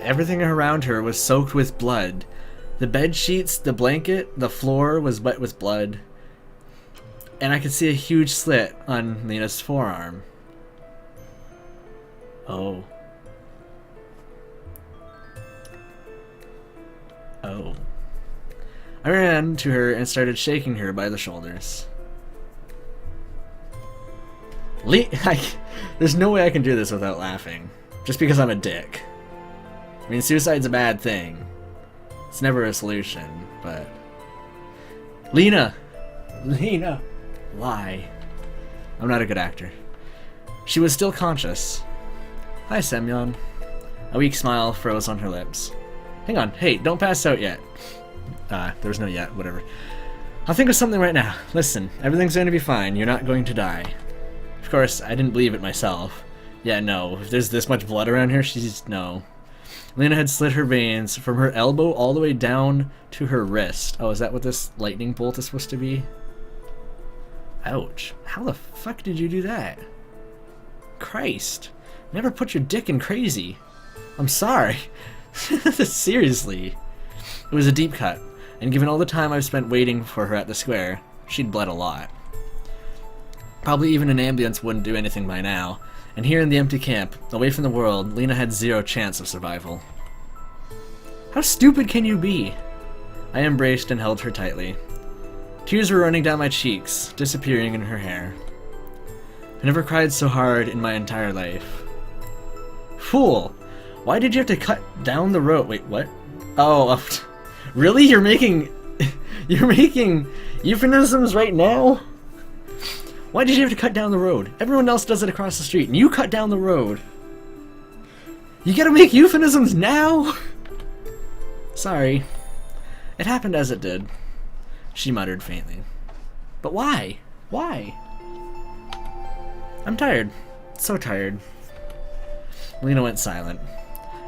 Everything around her was soaked with blood. The bed sheets, the blanket, the floor was wet with blood. And I could see a huge slit on Lena's forearm. Oh. Oh. I ran to her and started shaking her by the shoulders. There's no way I can do this without laughing. Just because I'm a dick. I mean, suicide's a bad thing. It's never a solution, but... Lena! Lena! Lie. I'm not a good actor. She was still conscious. Hi, Semyon. A weak smile froze on her lips. Hang on, hey, don't pass out yet. There's no yet, whatever. I'll think of something right now. Listen, everything's going to be fine. You're not going to die. Of course, I didn't believe it myself. Yeah, no, if there's this much blood around here, she's... no. Lena had slit her veins from her elbow all the way down to her wrist. Oh, is that what this lightning bolt is supposed to be? Ouch. How the fuck did you do that? Christ. Never put your dick in crazy. I'm sorry. Seriously. It was a deep cut, and given all the time I've spent waiting for her at the square, she'd bled a lot. Probably even an ambulance wouldn't do anything by now, and here in the empty camp, away from the world, Lena had zero chance of survival. How stupid can you be? I embraced and held her tightly. Tears were running down my cheeks, disappearing in her hair. I never cried so hard in my entire life. Fool! Why did you have to cut down the road? Wait, what? Oh, really? You're making euphemisms right now? Why did you have to cut down the road? Everyone else does it across the street, and you cut down the road. You gotta make euphemisms now? Sorry. It happened as it did, she muttered faintly. But why? Why? I'm tired. So tired. Lena went silent.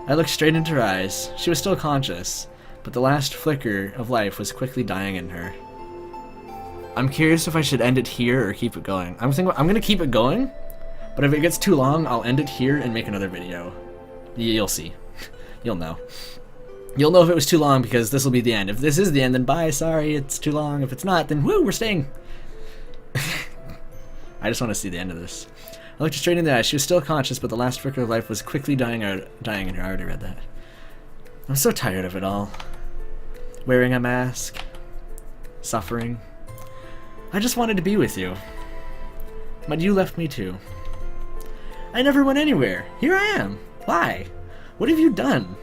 I looked straight into her eyes. She was still conscious, but the last flicker of life was quickly dying in her. I'm curious if I should end it here or keep it going. I'm gonna keep it going, but if it gets too long, I'll end it here and make another video. You'll see. You'll know. You'll know if it was too long because this will be the end. If this is the end, then bye, sorry, it's too long. If it's not, then woo, we're staying. I just want to see the end of this. I looked her straight in the eyes. She was still conscious, but the last flicker of life was quickly dying in her. I already read that. I'm so tired of it all. Wearing a mask. Suffering. I just wanted to be with you. But you left me too. I never went anywhere. Here I am. Why? What have you done?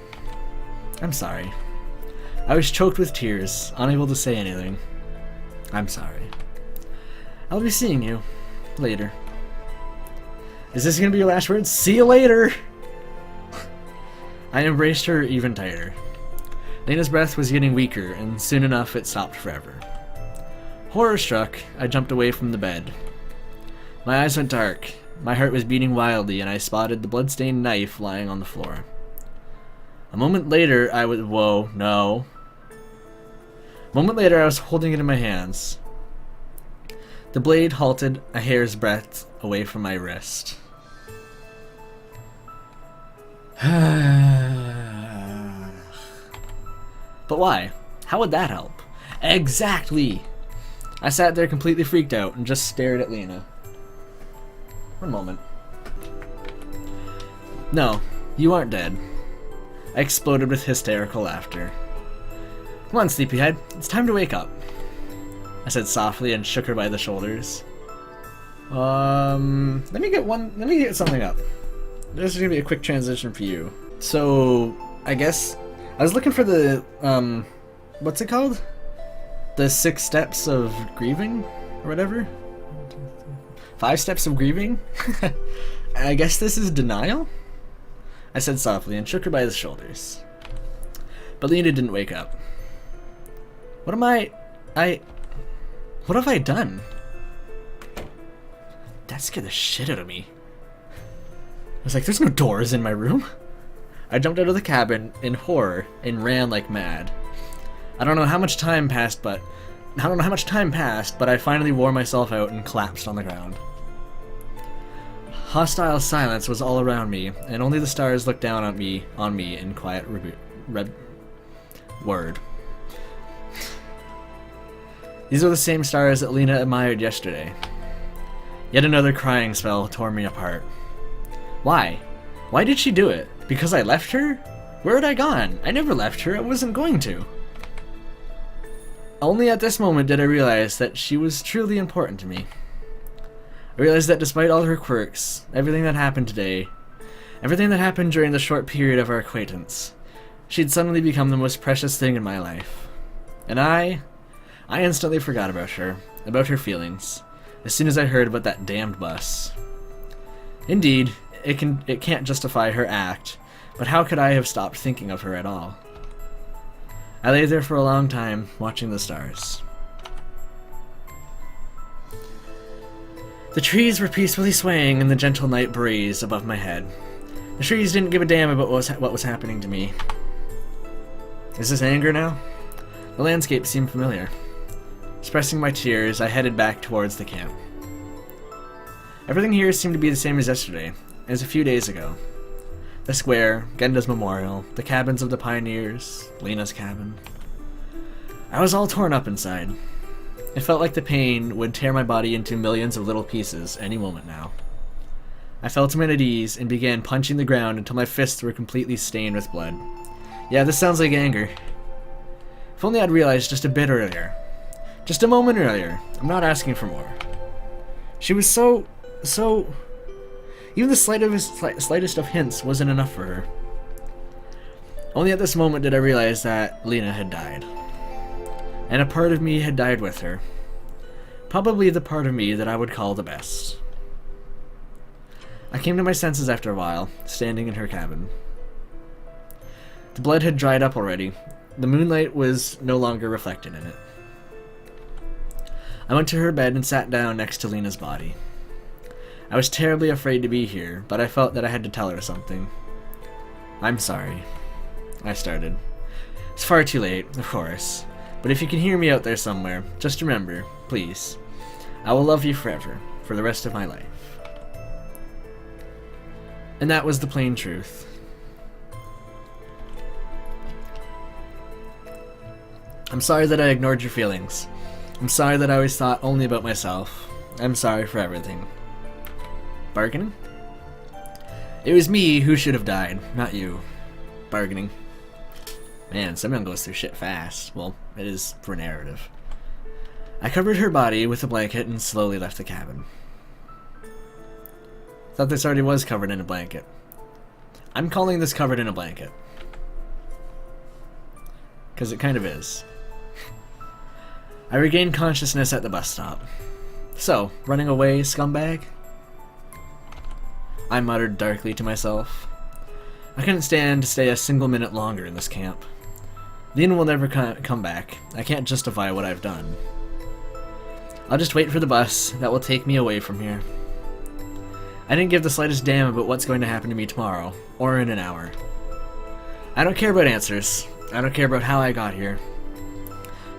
I'm sorry. I was choked with tears, unable to say anything. I'm sorry. I'll be seeing you later. Is this gonna be your last words? See you later! I embraced her even tighter. Lena's breath was getting weaker, and soon enough it stopped forever. Horror-struck, I jumped away from the bed. My eyes went dark, my heart was beating wildly, and I spotted the blood-stained knife lying on the floor. A moment later, whoa, no. A moment later, I was holding it in my hands. The blade halted a hair's breadth away from my wrist. But why? How would that help? Exactly! I sat there completely freaked out and just stared at Lena. One moment. No, you aren't dead. I exploded with hysterical laughter. Come on, sleepyhead. It's time to wake up. I said softly and shook her by the shoulders. Let me get something up. This is gonna be a quick transition for you. So, I guess I was looking for the what's it called? The 6 steps of grieving or whatever. 5 steps of grieving. I guess this is denial. I said softly and shook her by the shoulders. But Lena didn't wake up. What have I done? That scared the shit out of me. I was like, there's no doors in my room. I jumped out of the cabin in horror and ran like mad. I don't know how much time passed, but I finally wore myself out and collapsed on the ground. Hostile silence was all around me, and only the stars looked down on me in quiet word. These are the same stars that Lena admired yesterday. Yet another crying spell tore me apart. Why? Why did she do it? Because I left her? Where had I gone? I never left her. I wasn't going to. Only at this moment did I realize that she was truly important to me. I realized that despite all her quirks, everything that happened today, everything that happened during the short period of our acquaintance, she'd suddenly become the most precious thing in my life. And I instantly forgot about her feelings, as soon as I heard about that damned bus. Indeed, it can't justify her act, but how could I have stopped thinking of her at all? I lay there for a long time, watching the stars. The trees were peacefully swaying in the gentle night breeze above my head. The trees didn't give a damn about what was happening to me. Is this anger now? The landscape seemed familiar. Suppressing my tears, I headed back towards the camp. Everything here seemed to be the same as yesterday, as a few days ago. The square, Genda's memorial, the cabins of the pioneers, Lena's cabin. I was all torn up inside. It felt like the pain would tear my body into millions of little pieces any moment now. I felt at ease and began punching the ground until my fists were completely stained with blood. Yeah, this sounds like anger. If only I'd realized just a bit earlier. Just a moment earlier. I'm not asking for more. She was so... Even the slightest of hints wasn't enough for her. Only at this moment did I realize that Lena had died. And a part of me had died with her. Probably the part of me that I would call the best. I came to my senses after a while, standing in her cabin. The blood had dried up already. The moonlight was no longer reflected in it. I went to her bed and sat down next to Lena's body. I was terribly afraid to be here, but I felt that I had to tell her something. I'm sorry, I started. It's far too late, of course, but if you can hear me out there somewhere, just remember, please, I will love you forever, for the rest of my life. And that was the plain truth. I'm sorry that I ignored your feelings. I'm sorry that I always thought only about myself. I'm sorry for everything. Bargaining? It was me who should have died, not you. Bargaining. Man, Semyon goes through shit fast. Well, it is for narrative. I covered her body with a blanket and slowly left the cabin. Thought this already was covered in a blanket. I'm calling this covered in a blanket. Because it kind of is. I regained consciousness at the bus stop. So, running away, scumbag? I muttered darkly to myself. I couldn't stand to stay a single minute longer in this camp. Lena will never come back. I can't justify what I've done. I'll just wait for the bus that will take me away from here. I didn't give the slightest damn about what's going to happen to me tomorrow, or in an hour. I don't care about answers. I don't care about how I got here.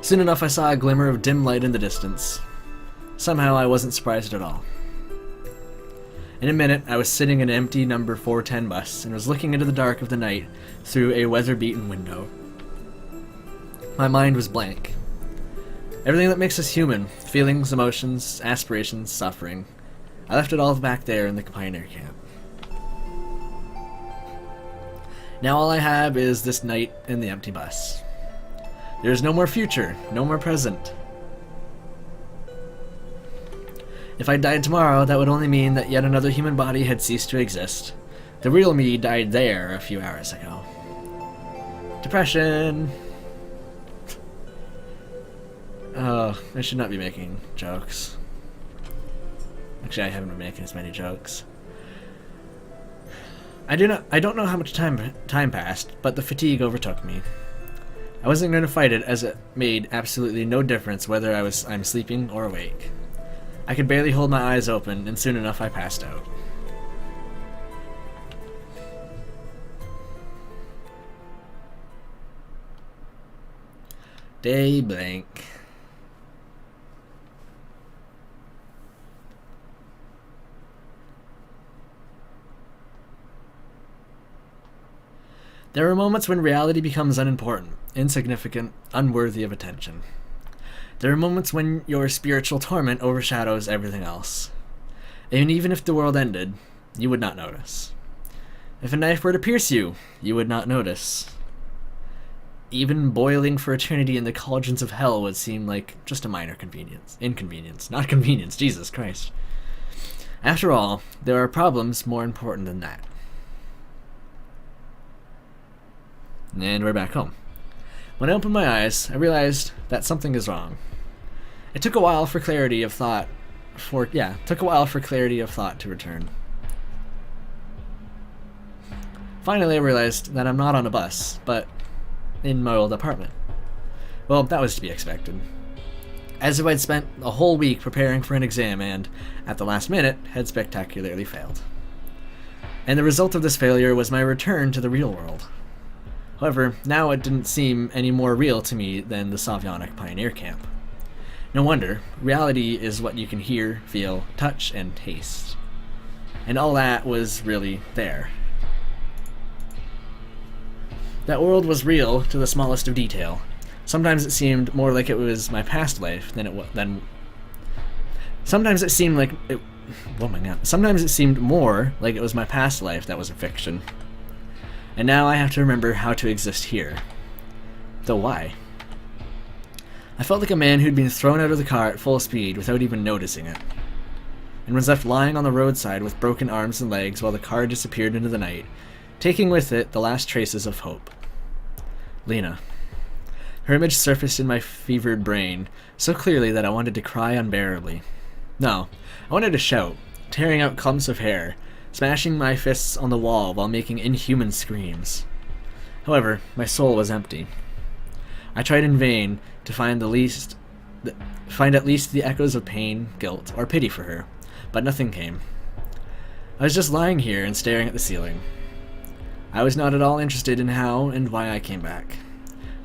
Soon enough I saw a glimmer of dim light in the distance. Somehow I wasn't surprised at all. In a minute, I was sitting in an empty number 410 bus and was looking into the dark of the night through a weather-beaten window. My mind was blank. Everything that makes us human, feelings, emotions, aspirations, suffering, I left it all back there in the pioneer camp. Now all I have is this night in the empty bus. There is no more future, no more present. If I died tomorrow, that would only mean that yet another human body had ceased to exist. The real me died there a few hours ago. Depression. Oh, I should not be making jokes. Actually, I haven't been making as many jokes. I don't know how much time passed, but the fatigue overtook me. I wasn't going to fight it, as it made absolutely no difference whether I'm sleeping or awake. I could barely hold my eyes open, and soon enough I passed out. Day blank. There are moments when reality becomes unimportant, insignificant, unworthy of attention. There are moments when your spiritual torment overshadows everything else. And even if the world ended, you would not notice. If a knife were to pierce you, you would not notice. Even boiling for eternity in the cauldrons of hell would seem like just a minor inconvenience, not convenience, Jesus Christ. After all, there are problems more important than that. And we're back home. When I opened my eyes, I realized that something is wrong. It took a while for clarity of thought to return. Finally, I realized that I'm not on a bus, but in my old apartment. Well, that was to be expected, as if I'd spent a whole week preparing for an exam and, at the last minute, had spectacularly failed. And the result of this failure was my return to the real world. However, now it didn't seem any more real to me than the Semyon pioneer camp. No wonder, reality is what you can hear, feel, touch, and taste. And all that was really there. That world was real to the smallest of detail. Sometimes it seemed more like it was my past life Sometimes it seemed more like it was my past life that was a fiction. And now I have to remember how to exist here. Though why? I felt like a man who'd been thrown out of the car at full speed without even noticing it, and was left lying on the roadside with broken arms and legs while the car disappeared into the night, taking with it the last traces of hope. Lena. Her image surfaced in my fevered brain so clearly that I wanted to cry unbearably. No, I wanted to shout, tearing out clumps of hair, smashing my fists on the wall while making inhuman screams. However, my soul was empty. I tried in vain to find at least the echoes of pain, guilt, or pity for her, but nothing came. I was just lying here and staring at the ceiling. I was not at all interested in how and why I came back.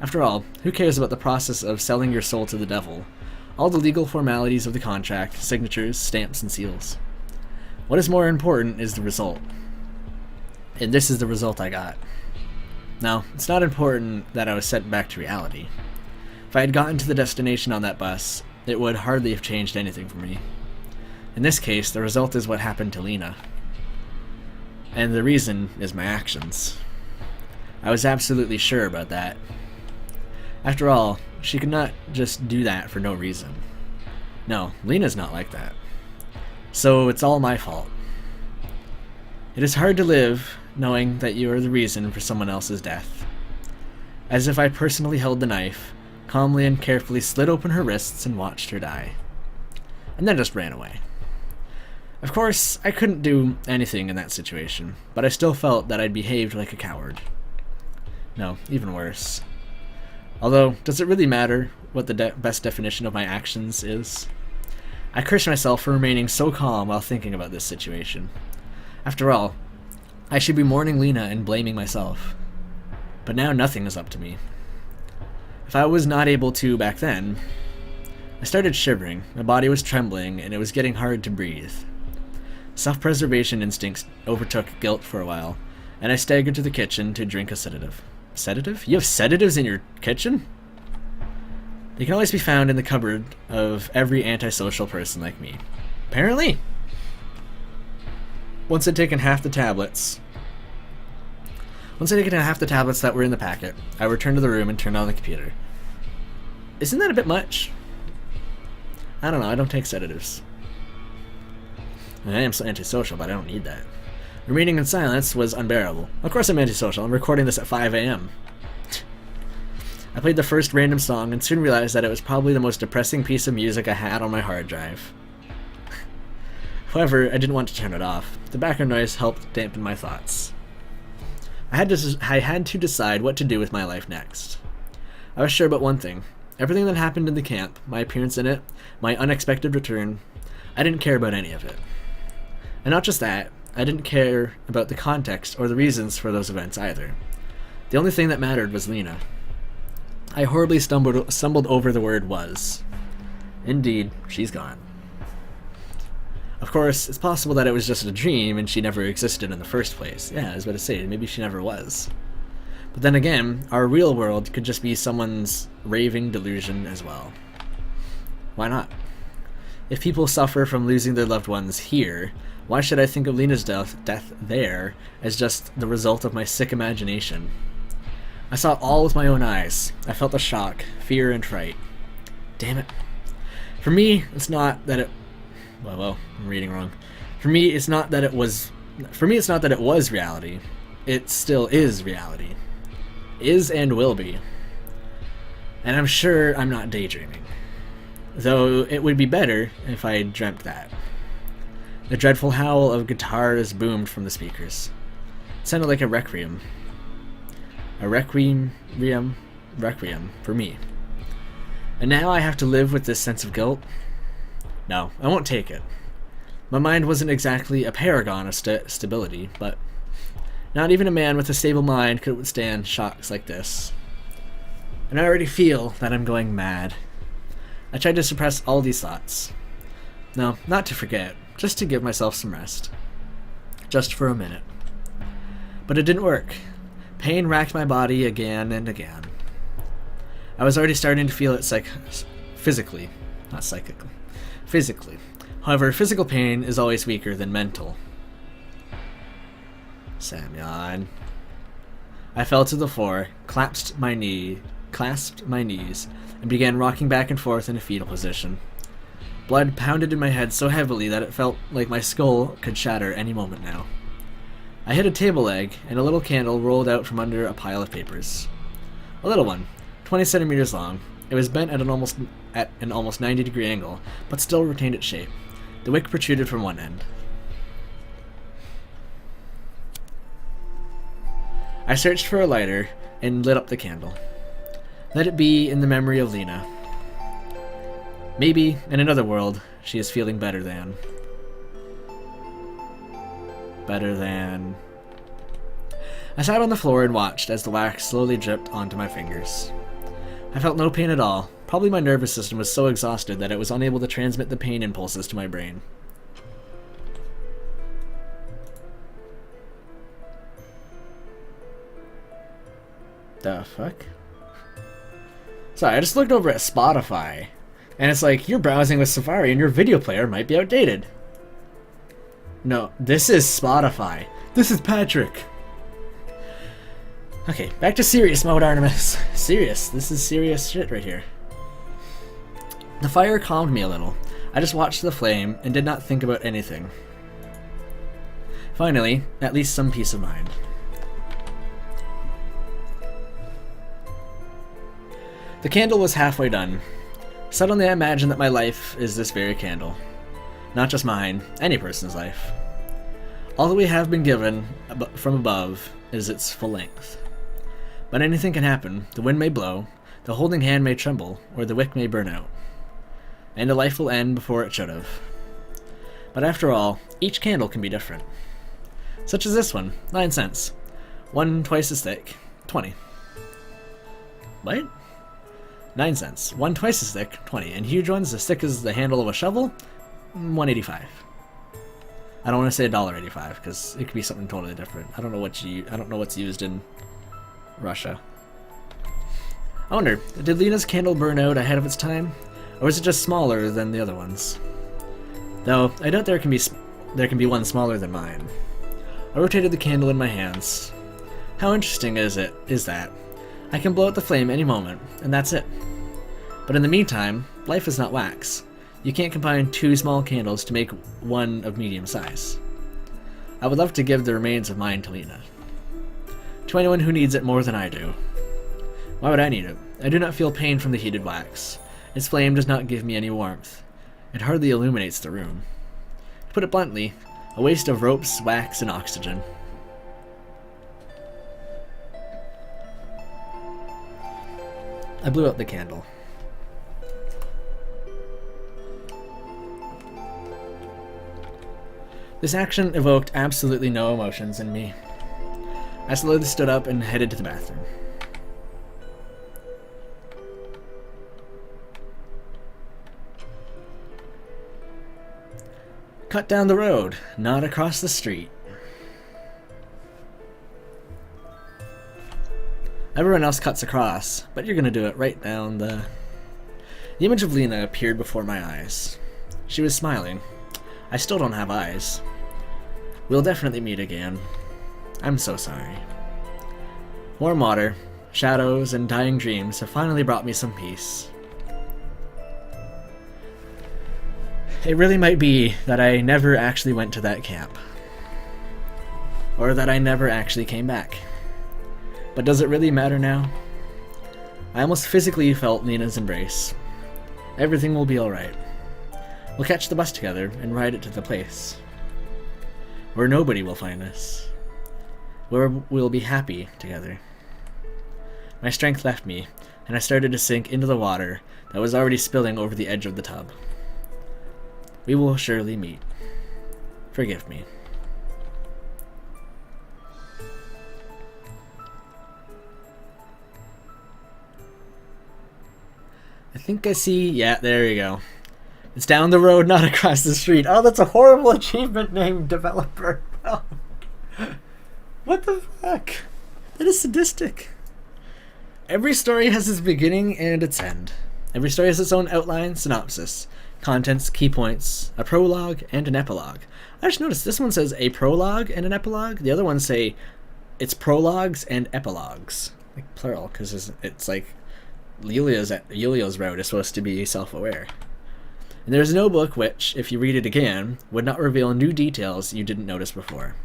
After all, who cares about the process of selling your soul to the devil? All the legal formalities of the contract, signatures, stamps, and seals. What is more important is the result. And this is the result I got. Now, it's not important that I was sent back to reality. If I had gotten to the destination on that bus, it would hardly have changed anything for me. In this case, the result is what happened to Lena. And the reason is my actions. I was absolutely sure about that. After all, she could not just do that for no reason. No, Lena's not like that. So it's all my fault. It is hard to live knowing that you are the reason for someone else's death. As if I personally held the knife, calmly and carefully slit open her wrists and watched her die. And then just ran away. Of course, I couldn't do anything in that situation, but I still felt that I'd behaved like a coward. No, even worse. Although, does it really matter what the best definition of my actions is? I curse myself for remaining so calm while thinking about this situation. After all, I should be mourning Lena and blaming myself. But now nothing is up to me. If I was not able to back then, I started shivering, my body was trembling, and it was getting hard to breathe. Self-preservation instincts overtook guilt for a while, and I staggered to the kitchen to drink a sedative. Sedative? You have sedatives in your kitchen? They can always be found in the cupboard of every antisocial person like me. Apparently. Once I'd taken half the tablets that were in the packet, I returned to the room and turned on the computer. Isn't that a bit much? I don't know, I don't take sedatives. I am so antisocial, but I don't need that. Remaining in silence was unbearable. Of course I'm antisocial, I'm recording this at 5 a.m. I played the first random song and soon realized that it was probably the most depressing piece of music I had on my hard drive. However, I didn't want to turn it off. The background noise helped dampen my thoughts. I had to decide what to do with my life next. I was sure about one thing. Everything that happened in the camp, my appearance in it, my unexpected return, I didn't care about any of it. And not just that, I didn't care about the context or the reasons for those events either. The only thing that mattered was Lena. I horribly stumbled over the word was. Indeed, she's gone. Of course, it's possible that it was just a dream and she never existed in the first place. Yeah, I was about to say, maybe she never was. But then again, our real world could just be someone's raving delusion as well. Why not? If people suffer from losing their loved ones here, why should I think of Lena's death there as just the result of my sick imagination? I saw it all with my own eyes. I felt the shock, fear, and fright. Damn it. For me, it's not that it... Well, I'm reading wrong. For me, it's not that it was reality. It still is reality. Is and will be. And I'm sure I'm not daydreaming. Though it would be better if I dreamt that. The dreadful howl of guitars boomed from the speakers. It sounded like a requiem. A requiem for me. And now I have to live with this sense of guilt? No, I won't take it. My mind wasn't exactly a paragon of stability, but not even a man with a stable mind could withstand shocks like this. And I already feel that I'm going mad. I tried to suppress all these thoughts. No, not to forget, just to give myself some rest. Just for a minute. But it didn't work. Pain racked my body again and again. I was already starting to feel it physically, not psychically. Physically. However, physical pain is always weaker than mental. Semyon. I fell to the floor, clasped my knees, and began rocking back and forth in a fetal position. Blood pounded in my head so heavily that it felt like my skull could shatter any moment now. I hit a table leg, and a little candle rolled out from under a pile of papers. A little one, 20 centimeters long. It was bent at an almost 90-degree angle, but still retained its shape. The wick protruded from one end. I searched for a lighter and lit up the candle. Let it be in the memory of Lena. Maybe, in another world, she is feeling better than... I sat on the floor and watched as the wax slowly dripped onto my fingers. I felt no pain at all. Probably my nervous system was so exhausted that it was unable to transmit the pain impulses to my brain. The fuck? Sorry, I just looked over at Spotify, and it's like, you're browsing with Safari and your video player might be outdated. No, this is Spotify. This is Patrick. Okay, back to serious mode, Artemis. Serious. This is serious shit right here. The fire calmed me a little. I just watched the flame and did not think about anything. Finally, at least some peace of mind. The candle was halfway done. Suddenly I imagined that my life is this very candle. Not just mine, any person's life. All that we have been given from above is its full length. But anything can happen. The wind may blow, the holding hand may tremble, or the wick may burn out. And a life will end before it should have. But after all, each candle can be different. Such as this one, 9 cents. One twice as thick, 20. What? 9 cents. One twice as thick, 20. And huge ones, as thick as the handle of a shovel, $1.85. I don't want to say $1.85 because it could be something totally different. I don't know what's used in Russia. I wonder, did Lena's candle burn out ahead of its time, or was it just smaller than the other ones? Though I doubt there can be one smaller than mine. I rotated the candle in my hands. How interesting is that? I can blow out the flame any moment, and that's it. But in the meantime, life is not wax. You can't combine 2 small candles to make one of medium size. I would love to give the remains of mine to Lena. To anyone who needs it more than I do. Why would I need it? I do not feel pain from the heated wax. Its flame does not give me any warmth. It hardly illuminates the room. To put it bluntly, a waste of ropes, wax, and oxygen. I blew out the candle. This action evoked absolutely no emotions in me. I slowly stood up and headed to the bathroom. Cut down the road, not across the street. Everyone else cuts across, but you're gonna do it right down the... The image of Lena appeared before my eyes. She was smiling. I still don't have eyes. We'll definitely meet again. I'm so sorry. Warm water, shadows, and dying dreams have finally brought me some peace. It really might be that I never actually went to that camp. Or that I never actually came back. But does it really matter now? I almost physically felt Lena's embrace. Everything will be alright. We'll catch the bus together and ride it to the place where nobody will find us. Where we'll be happy together. My strength left me, and I started to sink into the water that was already spilling over the edge of the tub. We will surely meet. Forgive me. I think I see... Yeah, there you go. It's down the road, not across the street. Oh, that's a horrible achievement name, developer. Oh. What the fuck? That is sadistic. Every story has its beginning and its end. Every story has its own outline, synopsis, contents, key points, a prologue, and an epilogue. I just noticed this one says a prologue and an epilogue. The other ones say it's prologues and epilogues. Like plural, because it's like Yulia's route is supposed to be self-aware. And there's no book which, if you read it again, would not reveal new details you didn't notice before.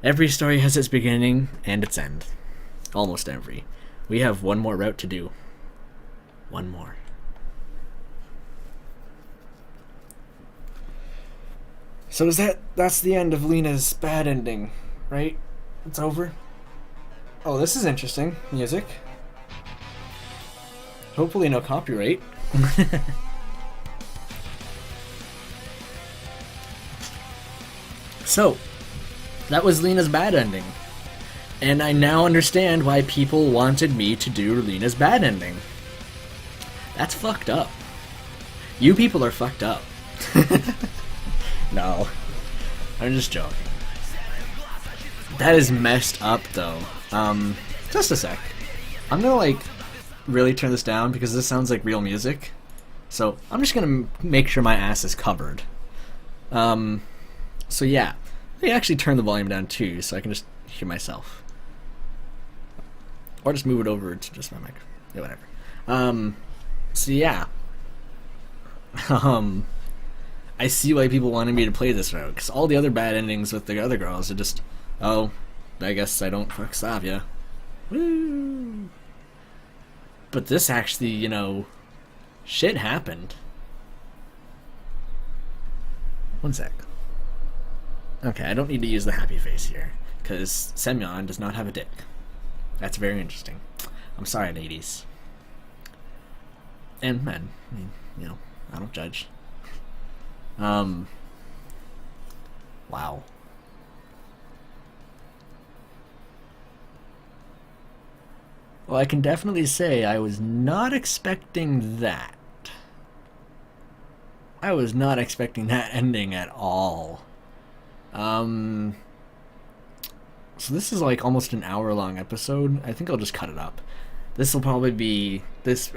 Every story has its beginning and its end. Almost every. We have one more route to do. One more. So that's the end of Lena's bad ending, right? It's over? Oh, this is interesting. Music. Hopefully no copyright. So, that was Lena's bad ending. And I now understand why people wanted me to do Lena's bad ending. That's fucked up. You people are fucked up. No. I'm just joking. That is messed up, though. Just a sec. I'm gonna, like, really turn this down because this sounds like real music. So, I'm just gonna make sure my ass is covered. So yeah, let me actually turn the volume down too, so I can just hear myself, or just move it over to just my mic. Yeah, whatever. So yeah, I see why people wanted me to play this route, because all the other bad endings with the other girls are just, oh, I guess I don't fuck Savia. Woo! But this actually, you know, shit happened. One sec. Okay, I don't need to use the happy face here, because Semyon does not have a dick. That's very interesting. I'm sorry, ladies. And men. I mean, you know, I don't judge. Wow. Well, I can definitely say I was not expecting that. I was not expecting that ending at all. So this is like almost an hour-long episode. I think I'll just cut it up. This will probably be, this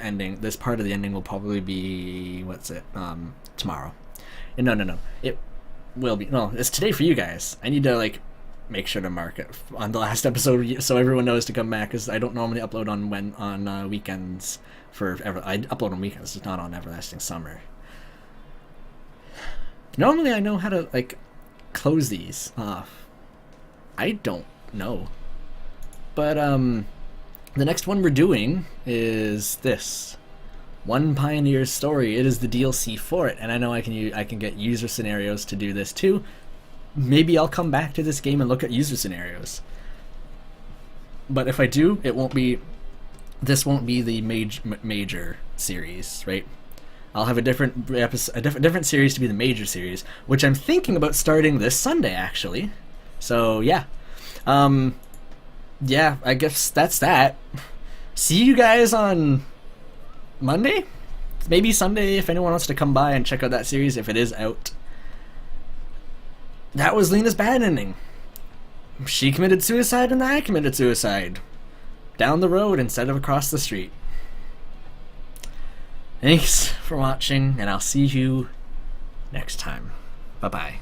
part of the ending will probably be, tomorrow. And no. It will be, no, it's today for you guys. I need to, like, make sure to mark it on the last episode so everyone knows to come back, because I don't normally upload on weekends I upload on weekends, just not on Everlasting Summer. Normally I know how to, like, close these off. I don't know. But, the next one we're doing is this. One Pioneer's Story. It is the DLC for it, and I know I can get user scenarios to do this too. Maybe I'll come back to this game and look at user scenarios. But if I do, this won't be the major series, right? I'll have a different series to be the major series, which I'm thinking about starting this Sunday, actually. So yeah, yeah, I guess that's that. See you guys on Monday, maybe Sunday, if anyone wants to come by and check out that series if it is out. That was Lena's bad ending. She committed suicide and I committed suicide. down the road instead of across the street. Thanks for watching, and I'll see you next time. Bye-bye.